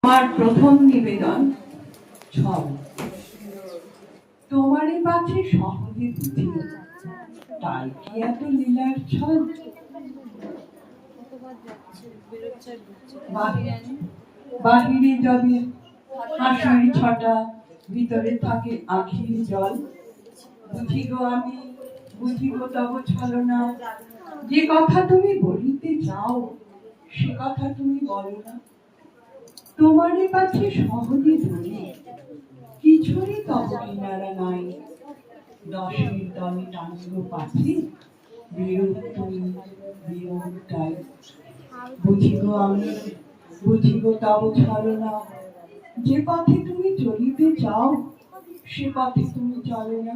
আমার প্রথম নিবেদন ছল। তোমারে পাছে সহজে বুঝি, তাই কি এত লীলার ছল? বাহিরে যাবে হাসির ছটা, ভিতরে থাকে আখির জল। বুঝি গো আমি, বুঝি গো তব ছলনা, যে কথা তুমি বলিতে চাও সে কথা তুমি বলো না। তোমারে পাছে সহজে ধরি, কিছুরই তব কিনারা নাই। দশের দলে টানিব পাছে, বিরূপ তুমি বিরূপটাই। বুঝি গো আমি, বুঝি গো তব ছলনা, যে পথে তুমি চলিতে চাও সে পথে তুমি চলো না।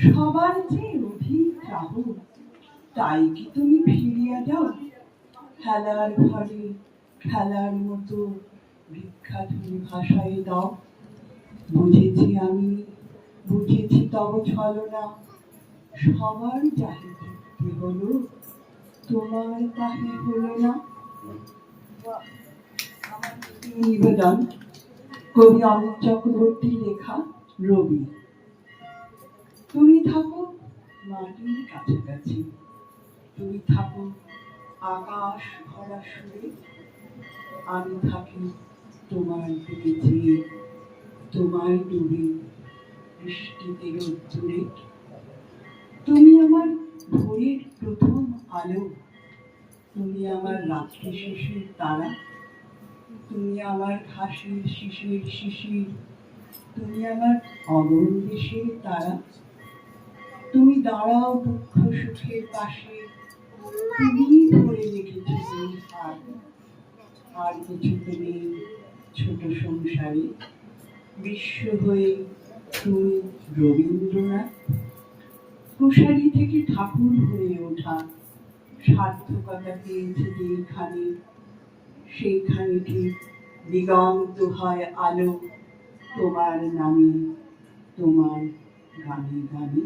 সবার যে অধিক চাহো, তাই কি তুমি ফিরিয়া যাও? খেলার ঘরে খেলার মতো ভিক্ষা তুমি ভাষায় দাও। বুঝেছি আমি, বুঝেছি তব ছলনা, সবার যাহে তৃপ্তি হলো, তোমার তাহে হলো না। নিবেদন কবি অমিত চক্রবর্তীর লেখা রবি। তুমি থাকো মাটির কাছাকাছি, তুমি থাকো আকাশ ভরা সুরে, আমি থাকি তোমার দিকে চেয়ে, তোমায় ডুবে বৃষ্টিতে রোদ্দুরে। তুমি আমার ভোরের প্রথম আলো, তুমি আমার রাত্রি শেষের তারা, তুমি আমার ঘাসের শিশির শিশির, তুমি আমার অমর দেশের তারা। তুমি দাঁড়াও দুঃখ সুখের পাশে, তুমি ধরে রেখেছো এই হাত। আর কিছুতে নেই ছোট সংসারে, বিশ্ব হয়ে তুমি রবীন্দ্রনাথ। কুশারি থেকে ঠাকুর হয়ে ওঠা, সার্থকতা পেয়েছে যেখানে, সেইখানে ঠিক দিগন্ত হয় আলো তোমার নামে, তোমার গানে গানে।